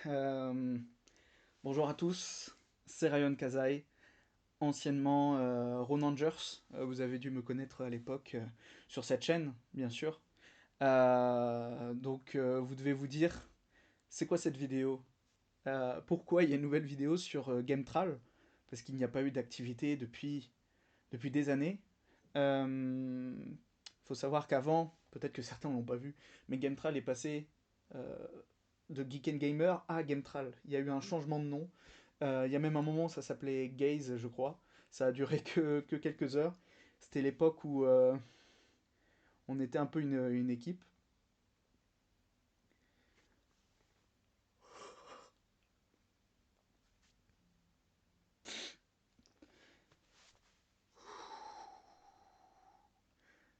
Euh, Bonjour à tous, c'est Ryan Kazai, anciennement Ronangers. Vous avez dû me connaître à l'époque sur cette chaîne, bien sûr. Vous devez vous dire, c'est quoi cette vidéo? Pourquoi il y a une nouvelle vidéo sur GameTral? Parce qu'il n'y a pas eu d'activité depuis des années. Euh, Faut savoir qu'avant, peut-être que certains l'ont pas vu, mais GameTral est passé euh, de Geek and Gamer à GameTral. Il y a eu un changement de nom. Il y a même un moment, ça s'appelait Gaze, je crois. Ça a duré que quelques heures. C'était l'époque où on était un peu une équipe.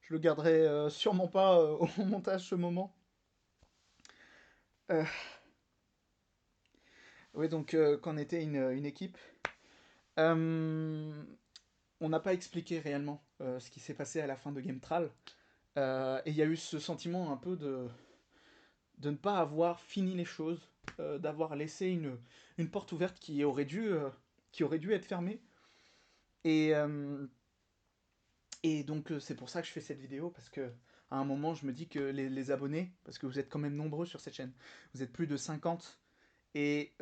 Je le garderai sûrement pas au montage ce moment. Euh, oui, quand on était une équipe, euh, on n'a pas expliqué réellement ce qui s'est passé à la fin de GameTral. Et il y a eu ce sentiment un peu de ne pas avoir fini les choses, d'avoir laissé une porte ouverte qui aurait dû être fermée. Et, euh, c'est pour ça que je fais cette vidéo, parce que à un moment, je me dis que les abonnés, parce que vous êtes quand même nombreux sur cette chaîne, vous êtes plus de 50 et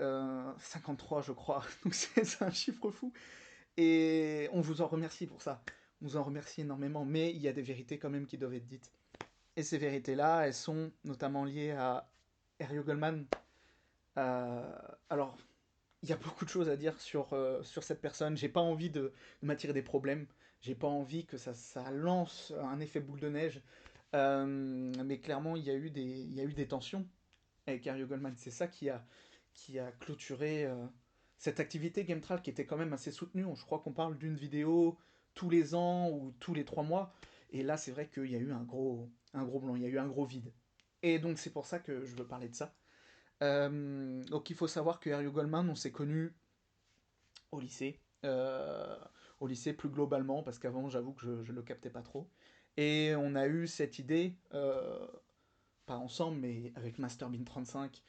53 je crois, donc c'est un chiffre fou. Et on vous en remercie pour ça. On vous en remercie énormément, mais il y a des vérités quand même qui doivent être dites. Et ces vérités-là, elles sont notamment liées à Ariel Goldman. Euh, alors, il y a beaucoup de choses à dire sur cette personne. J'ai pas envie de m'attirer des problèmes. J'ai pas envie que ça lance un effet boule de neige. Mais clairement, il y a eu des tensions avec Ariel Goldman. C'est ça qui a clôturé cette activité GameTral qui était quand même assez soutenue. Je crois qu'on parle d'une vidéo tous les ans ou tous les 3 mois. Et là, c'est vrai qu'il y a eu un gros blanc, il y a eu un gros vide. Et donc, c'est pour ça que je veux parler de ça. Donc il faut savoir que Harry Goldman, on s'est connu au lycée. Au lycée plus globalement, parce qu'avant j'avoue que je le captais pas trop. Et on a eu cette idée, pas ensemble, mais avec Masterbean35,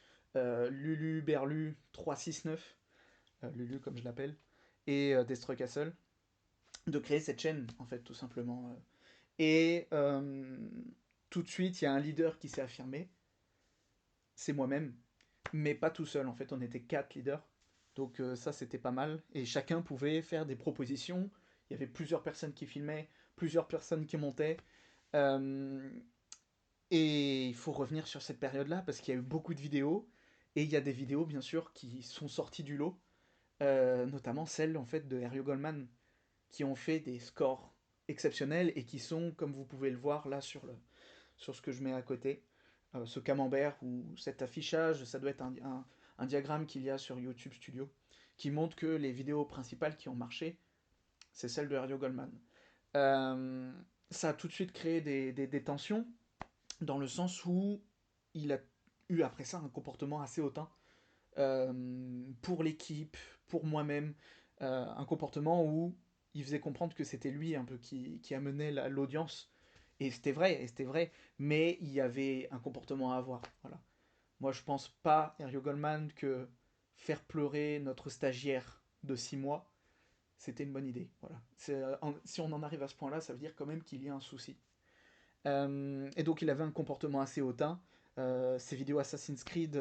Lulu Berlu 369, Lulu comme je l'appelle, et Destroy Castle, de créer cette chaîne, en fait, tout simplement. Et tout de suite, il y a un leader qui s'est affirmé, c'est moi-même, mais pas tout seul. En fait, on était 4 leaders. Donc ça, c'était pas mal. Et chacun pouvait faire des propositions. Il y avait plusieurs personnes qui filmaient, plusieurs personnes qui montaient. Euh, et il faut revenir sur cette période-là parce qu'il y a eu beaucoup de vidéos. Et il y a des vidéos, bien sûr, qui sont sorties du lot. Notamment celles, en fait, de Herrio Goldman, qui ont fait des scores exceptionnels et qui sont, comme vous pouvez le voir là sur ce que je mets à côté, ce camembert ou cet affichage, ça doit être un diagramme qu'il y a sur YouTube Studio, qui montre que les vidéos principales qui ont marché, c'est celle de Herrio Goldman. Euh, Ça a tout de suite créé des tensions, dans le sens où il a eu après ça un comportement assez hautain pour l'équipe, pour moi-même, un comportement où il faisait comprendre que c'était lui un peu qui amenait l'audience. Et c'était vrai, mais il y avait un comportement à avoir. Voilà. Moi, je pense pas, Herrio Goldman, que faire pleurer notre stagiaire de 6 mois, c'était une bonne idée. Voilà. Si on en arrive à ce point-là, ça veut dire quand même qu'il y a un souci. Et donc, il avait un comportement assez hautain. Ces vidéos Assassin's Creed,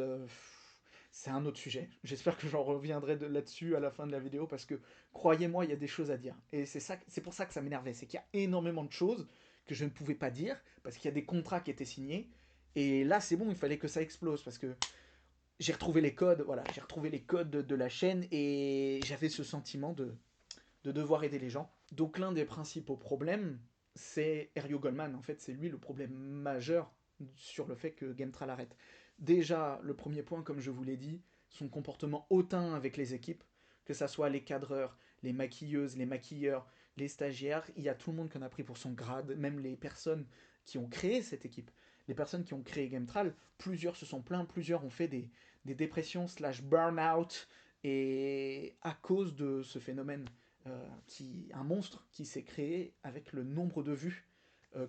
c'est un autre sujet. J'espère que j'en reviendrai là-dessus à la fin de la vidéo parce que croyez-moi, il y a des choses à dire. Et c'est pour ça que ça m'énervait, c'est qu'il y a énormément de choses que je ne pouvais pas dire parce qu'il y a des contrats qui étaient signés. Et là, c'est bon, il fallait que ça explose parce que j'ai retrouvé les codes, voilà, j'ai retrouvé les codes de la chaîne et j'avais ce sentiment de devoir aider les gens. Donc l'un des principaux problèmes, c'est Herrio Goldman. En fait, c'est lui le problème majeur sur le fait que GameTral arrête. Déjà, le premier point, comme je vous l'ai dit, son comportement hautain avec les équipes, que ça soit les cadreurs, les maquilleuses, les maquilleurs, les stagiaires, il y a tout le monde qui en a pris pour son grade, même les personnes qui ont créé cette équipe. Les personnes qui ont créé GameTral, plusieurs se sont plaints, plusieurs ont fait des dépressions slash burn-out, et à cause de ce phénomène un monstre qui s'est créé avec le nombre de vues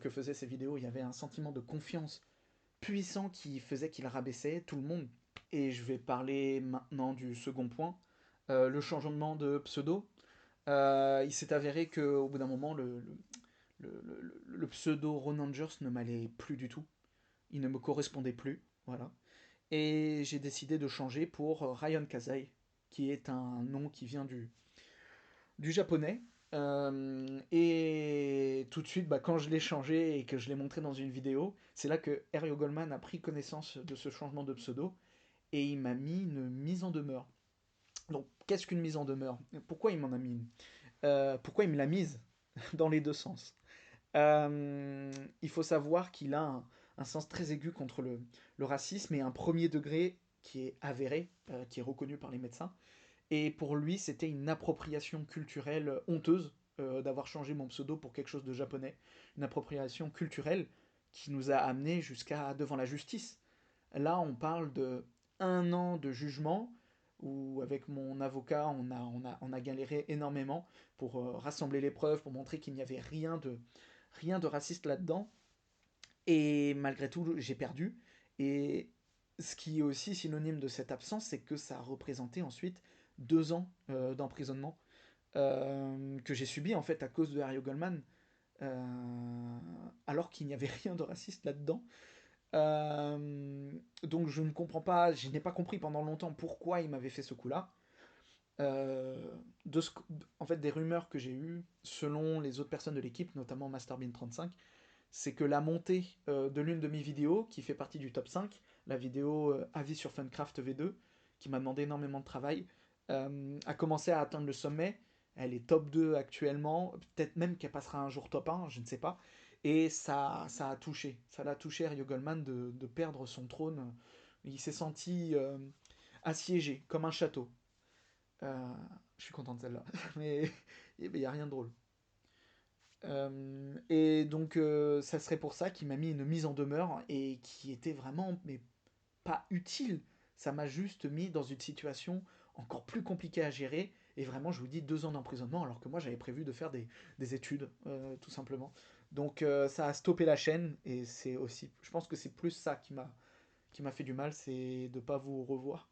que faisaient ces vidéos. Il y avait un sentiment de confiance puissant qui faisait qu'il rabaissait tout le monde. Et je vais parler maintenant du second point, le changement de pseudo. Il s'est avéré qu'au bout d'un moment, le pseudo Ronangers ne m'allait plus du tout. Il ne me correspondait plus. Voilà. Et j'ai décidé de changer pour Ryan Kazai, qui est un nom qui vient du japonais. Et tout de suite, bah, quand je l'ai changé et que je l'ai montré dans une vidéo, c'est là que Heryo Goldman a pris connaissance de ce changement de pseudo et il m'a mis une mise en demeure. Donc, qu'est-ce qu'une mise en demeure? Pourquoi il m'en a mis une? Pourquoi il me l'a mise? Dans les deux sens. Euh, il faut savoir qu'il a un sens très aigu contre le racisme et un premier degré qui est avéré, qui est reconnu par les médecins. Et pour lui, c'était une appropriation culturelle honteuse d'avoir changé mon pseudo pour quelque chose de japonais. Une appropriation culturelle qui nous a amenés jusqu'à devant la justice. Là, on parle de un an de jugement où, avec mon avocat, on a galéré énormément pour rassembler les preuves, pour montrer qu'il n'y avait rien de raciste là-dedans. Et malgré tout, j'ai perdu. Et ce qui est aussi synonyme de cette absence, c'est que ça a représenté ensuite 2 ans d'emprisonnement que j'ai subi en fait à cause de Harry Goldman, alors qu'il n'y avait rien de raciste là-dedans. Donc je ne comprends pas, je n'ai pas compris pendant longtemps pourquoi il m'avait fait ce coup-là. De ce, en fait, des rumeurs que j'ai eues, selon les autres personnes de l'équipe, notamment MasterBean35, c'est que la montée de l'une de mes vidéos, qui fait partie du top 5, la vidéo Avis sur Funcraft V2, qui m'a demandé énormément de travail, a commencé à atteindre le sommet. Elle est top 2 actuellement, peut-être même qu'elle passera un jour top 1, je ne sais pas. Et ça a touché, ça l'a touché Rio Goldman de perdre son trône. Il s'est senti assiégé, comme un château. Euh, je suis content de celle-là, mais il n'y a rien de drôle. Et donc, ça serait pour ça qu'il m'a mis une mise en demeure et qui était vraiment, mais pas utile. Ça m'a juste mis dans une situation encore plus compliquée à gérer. Et vraiment, je vous dis, 2 ans d'emprisonnement, alors que moi, j'avais prévu de faire des études, tout simplement. Donc, ça a stoppé la chaîne. Et c'est aussi, je pense que c'est plus ça qui m'a fait du mal, c'est de ne pas vous revoir.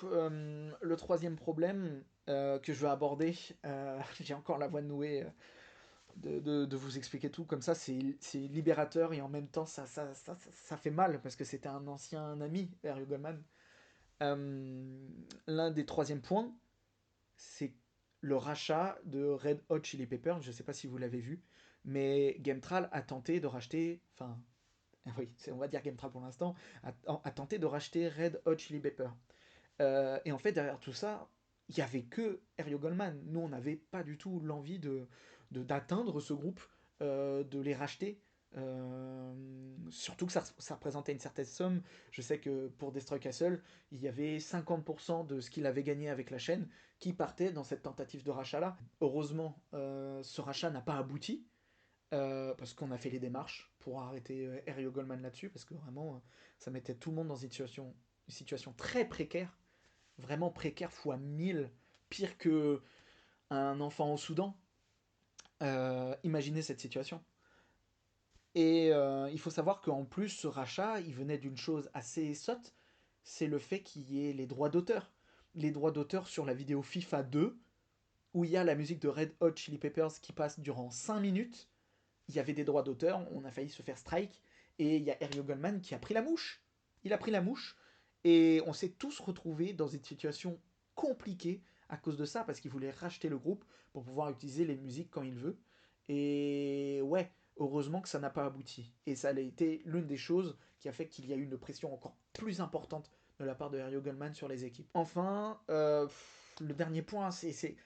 Le troisième problème que je veux aborder, j'ai encore la voix nouée de vous expliquer tout comme ça, c'est libérateur et en même temps ça fait mal parce que c'était un ancien ami, Harry Goldman. L'un des troisièmes points, c'est le rachat de Red Hot Chili Peppers. Je ne sais pas si vous l'avez vu, mais Gemtral a tenté de racheter, enfin, oui, on va dire Gemtral pour l'instant, a tenté de racheter Red Hot Chili Peppers. Et en fait, derrière tout ça, il n'y avait que Heryo Goldman. Nous, on n'avait pas du tout l'envie d'atteindre ce groupe, de les racheter. Surtout que ça représentait une certaine somme. Je sais que pour Destroy Castle, il y avait 50% de ce qu'il avait gagné avec la chaîne qui partait dans cette tentative de rachat-là. Heureusement, ce rachat n'a pas abouti. Parce qu'on a fait les démarches pour arrêter Heryo Goldman là-dessus, parce que vraiment, ça mettait tout le monde dans une situation très précaire, vraiment précaire fois 1000, pire que un enfant au Soudan. Imaginez cette situation. Et il faut savoir qu'en plus, ce rachat, il venait d'une chose assez sotte, c'est le fait qu'il y ait les droits d'auteur. Les droits d'auteur sur la vidéo FIFA 2, où il y a la musique de Red Hot Chili Peppers qui passe durant 5 minutes. Il y avait des droits d'auteur, on a failli se faire strike, et il y a Herrio Goldman qui a pris la mouche. Il a pris la mouche, et on s'est tous retrouvés dans une situation compliquée à cause de ça, parce qu'il voulait racheter le groupe pour pouvoir utiliser les musiques quand il veut. Et ouais, heureusement que ça n'a pas abouti. Et ça a été l'une des choses qui a fait qu'il y a eu une pression encore plus importante de la part de Herrio Goldman sur les équipes. Enfin, le dernier point, c'est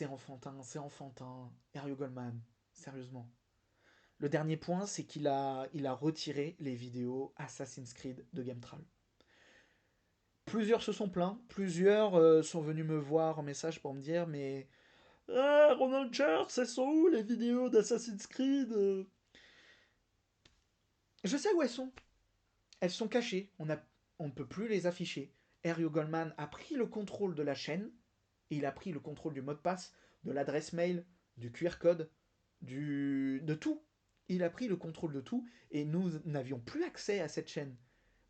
enfantin, c'est enfantin. Herrio Goldman, sérieusement. Le dernier point, c'est qu'il a retiré les vidéos Assassin's Creed de Gametral. Plusieurs se sont plaints, plusieurs sont venus me voir en message pour me dire mais ah, Ronald Church, elles sont où les vidéos d'Assassin's Creed Je sais où elles sont. Elles sont cachées. On ne peut plus les afficher. Herrio Goldman a pris le contrôle de la chaîne et il a pris le contrôle du mot de passe de l'adresse mail, du QR code, de tout. Il a pris le contrôle de tout et nous n'avions plus accès à cette chaîne.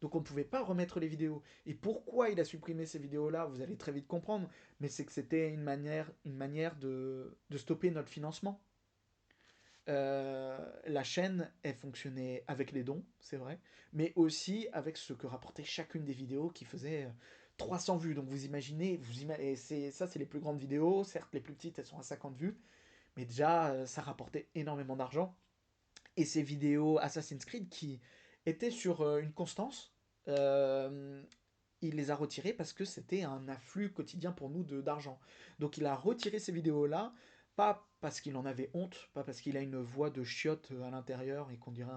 Donc on ne pouvait pas remettre les vidéos. Et pourquoi il a supprimé ces vidéos-là, vous allez très vite comprendre, mais c'est que c'était une manière de stopper notre financement. La chaîne, elle fonctionnait avec les dons, c'est vrai, mais aussi avec ce que rapportait chacune des vidéos qui faisait 300 vues. Donc vous imaginez, et ça c'est les plus grandes vidéos, certes les plus petites elles sont à 50 vues, mais déjà ça rapportait énormément d'argent. Et ces vidéos Assassin's Creed qui étaient sur une constance, euh, il les a retirées parce que c'était un afflux quotidien pour nous d'argent. Donc il a retiré ces vidéos-là, pas parce qu'il en avait honte, pas parce qu'il a une voix de chiotte à l'intérieur et qu'on dirait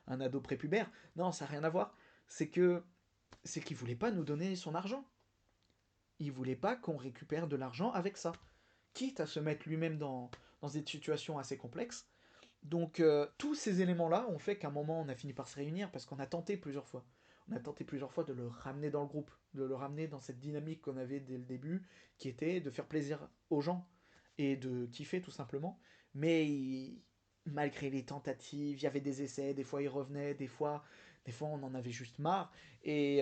un ado prépubère. Non, ça n'a rien à voir. C'est que c'est qu'il voulait pas nous donner son argent. Il voulait pas qu'on récupère de l'argent avec ça. Quitte à se mettre lui-même dans des situations assez complexes. Donc tous ces éléments-là ont fait qu'à un moment on a fini par se réunir parce qu'on a tenté plusieurs fois. On a tenté plusieurs fois de le ramener dans le groupe, de le ramener dans cette dynamique qu'on avait dès le début, qui était de faire plaisir aux gens et de kiffer tout simplement. Mais malgré les tentatives, il y avait des essais, des fois il revenait, des fois on en avait juste marre. Et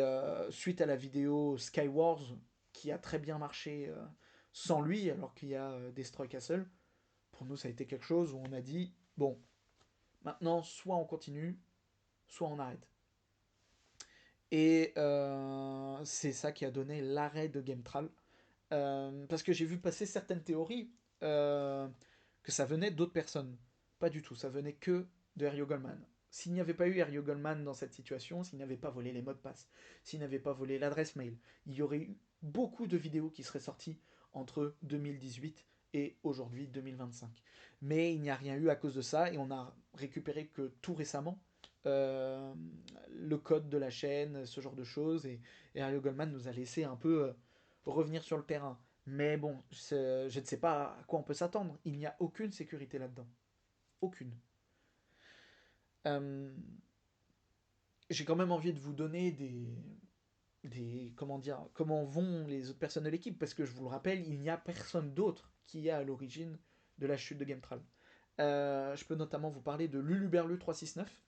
suite à la vidéo Skywars, qui a très bien marché sans lui, alors qu'il y a Destroy Castle, pour nous ça a été quelque chose où on a dit, bon, maintenant, soit on continue, soit on arrête. Et c'est ça qui a donné l'arrêt de Gametral. Parce que j'ai vu passer certaines théories euh, que ça venait d'autres personnes. Pas du tout, ça venait que de Harry Goldman. S'il n'y avait pas eu Harry Goldman dans cette situation, s'il n'avait pas volé les mots de passe, s'il n'avait pas volé l'adresse mail, il y aurait eu beaucoup de vidéos qui seraient sorties entre 2018 et aujourd'hui 2025. Mais il n'y a rien eu à cause de ça et on a récupéré que tout récemment euh, le code de la chaîne, ce genre de choses. Et Harry Goldman nous a laissé un peu revenir sur le terrain. Mais bon, je ne sais pas à quoi on peut s'attendre. Il n'y a aucune sécurité là-dedans. Aucune. Euh, j'ai quand même envie de vous donner comment dire, comment vont les autres personnes de l'équipe, parce que je vous le rappelle, il n'y a personne d'autre qui est à l'origine de la chute de Gametral. Je peux notamment vous parler de Luluberlu 369,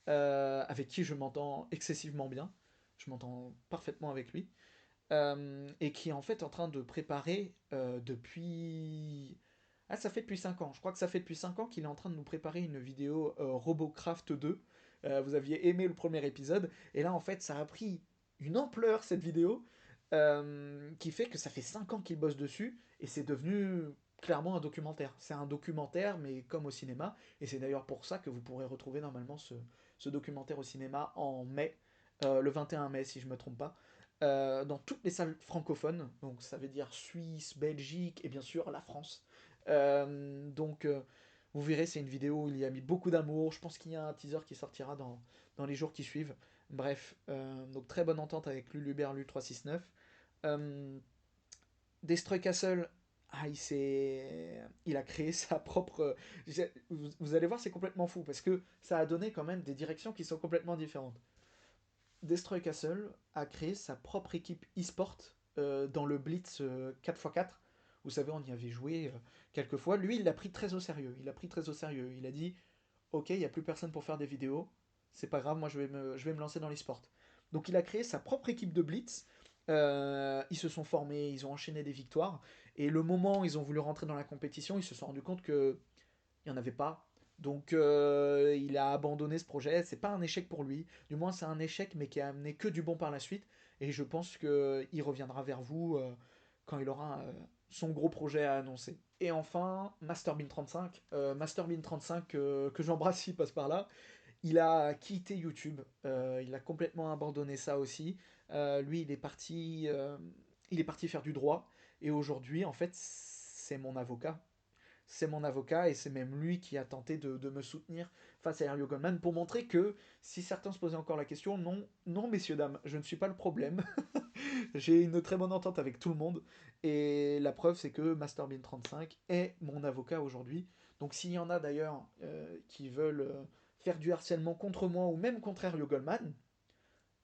avec qui je m'entends excessivement bien. Je m'entends parfaitement avec lui. Et qui est en fait en train de préparer depuis... Ah, ça fait depuis 5 ans. Je crois que ça fait depuis 5 ans qu'il est en train de nous préparer une vidéo Robocraft 2. Vous aviez aimé le premier épisode. Et là, en fait, ça a pris une ampleur, cette vidéo, qui fait que ça fait 5 ans qu'il bosse dessus. Et c'est devenu clairement un documentaire. C'est un documentaire, mais comme au cinéma. Et c'est d'ailleurs pour ça que vous pourrez retrouver normalement ce documentaire au cinéma en mai, le 21 mai, si je ne me trompe pas, dans toutes les salles francophones, donc ça veut dire Suisse, Belgique et bien sûr la France. Vous verrez, c'est une vidéo où il y a mis beaucoup d'amour. Je pense qu'il y a un teaser qui sortira dans les jours qui suivent. Bref, donc très bonne entente avec Luluberlu 369. Euh, Destroy Castle, il a créé sa propre. Vous allez voir, c'est complètement fou parce que ça a donné quand même des directions qui sont complètement différentes. Destroy Castle a créé sa propre équipe e-sport dans le Blitz 4x4. Vous savez, on y avait joué quelques fois. Lui, il l'a pris très au sérieux. Il a pris très au sérieux. Il a dit, ok, il n'y a plus personne pour faire des vidéos. C'est pas grave, moi je vais me lancer dans l'e-sport. Donc il a créé sa propre équipe de Blitz. Ils se sont formés, ils ont enchaîné des victoires. Et le moment où ils ont voulu rentrer dans la compétition, ils se sont rendus compte que il n'y en avait pas. Donc il a abandonné ce projet. C'est pas un échec pour lui. Du moins, c'est un échec, mais qui a amené que du bon par la suite. Et je pense qu'il reviendra vers vous quand il aura son gros projet à annoncer. Et enfin, Masterbean35. Masterbean35, que j'embrasse, il passe par là. Il a quitté YouTube. Il a complètement abandonné ça aussi. Lui, il est parti faire du droit. Et aujourd'hui, en fait, c'est mon avocat, et c'est même lui qui a tenté de me soutenir face à Harry Goldman pour montrer que si certains se posaient encore la question, non, non messieurs dames, je ne suis pas le problème. J'ai une très bonne entente avec tout le monde et la preuve c'est que Masterbean35 est mon avocat aujourd'hui. Donc s'il y en a d'ailleurs qui veulent faire du harcèlement contre moi ou même contre Harry Goldman,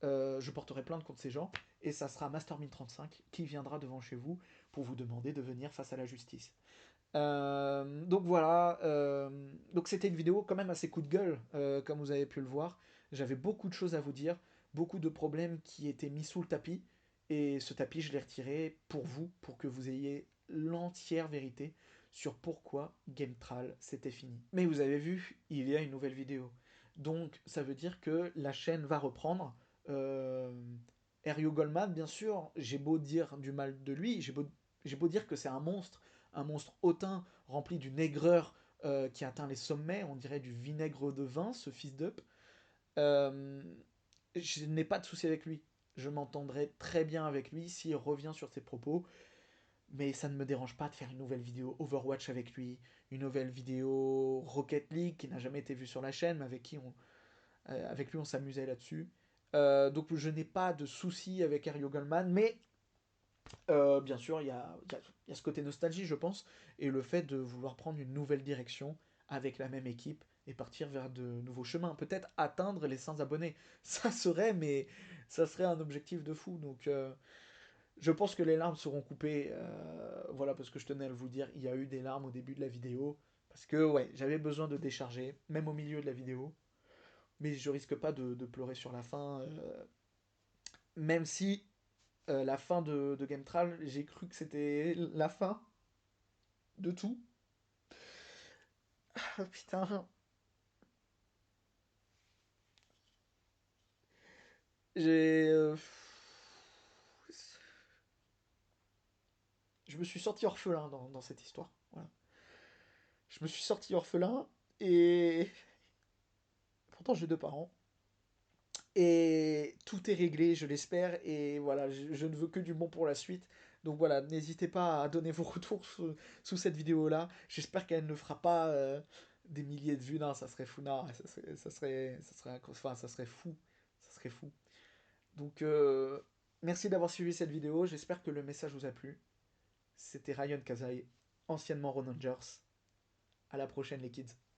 je porterai plainte contre ces gens et ça sera Masterbean35 qui viendra devant chez vous pour vous demander de venir face à la justice. Donc voilà, donc c'était une vidéo quand même assez coup de gueule, comme vous avez pu le voir. J'avais beaucoup de choses à vous dire, beaucoup de problèmes qui étaient mis sous le tapis, et ce tapis, je l'ai retiré pour vous, pour que vous ayez l'entière vérité sur pourquoi GameTral c'était fini. Mais vous avez vu, il y a une nouvelle vidéo. Donc ça veut dire que la chaîne va reprendre. Euh, Ariel Goldman, bien sûr, j'ai beau dire du mal de lui, j'ai beau dire que c'est un monstre hautain rempli d'une aigreur qui atteint les sommets, on dirait du vinaigre de vin, ce fils d'up. Euh, je n'ai pas de souci avec lui. Je m'entendrai très bien avec lui s'il revient sur ses propos, mais ça ne me dérange pas de faire une nouvelle vidéo Overwatch avec lui, une nouvelle vidéo Rocket League qui n'a jamais été vue sur la chaîne, mais avec lui on s'amusait là-dessus. Donc je n'ai pas de souci avec Ariel Goldman, mais bien sûr, il y a ce côté nostalgie, je pense, et le fait de vouloir prendre une nouvelle direction avec la même équipe et partir vers de nouveaux chemins. Peut-être atteindre les 100 abonnés. Ça serait, mais ça serait un objectif de fou. Donc, je pense que les larmes seront coupées. Voilà, parce que je tenais à vous dire, il y a eu des larmes au début de la vidéo. Parce que, ouais, j'avais besoin de décharger, même au milieu de la vidéo. Mais je risque pas de pleurer sur la fin. Même si la fin de Gametral, j'ai cru que c'était la fin de tout. Ah, putain, j'ai. Je me suis sorti orphelin dans cette histoire. Voilà. Je me suis sorti orphelin et. Pourtant, j'ai deux parents. Et tout est réglé, je l'espère. Et voilà, je ne veux que du bon pour la suite. Donc voilà, n'hésitez pas à donner vos retours sous cette vidéo-là. J'espère qu'elle ne fera pas des milliers de vues. Non, ça serait fou. Non, enfin, ça serait fou. Ça serait fou. Donc, merci d'avoir suivi cette vidéo. J'espère que le message vous a plu. C'était Ryan Kazai, anciennement Ron Rogers. À la prochaine, les kids.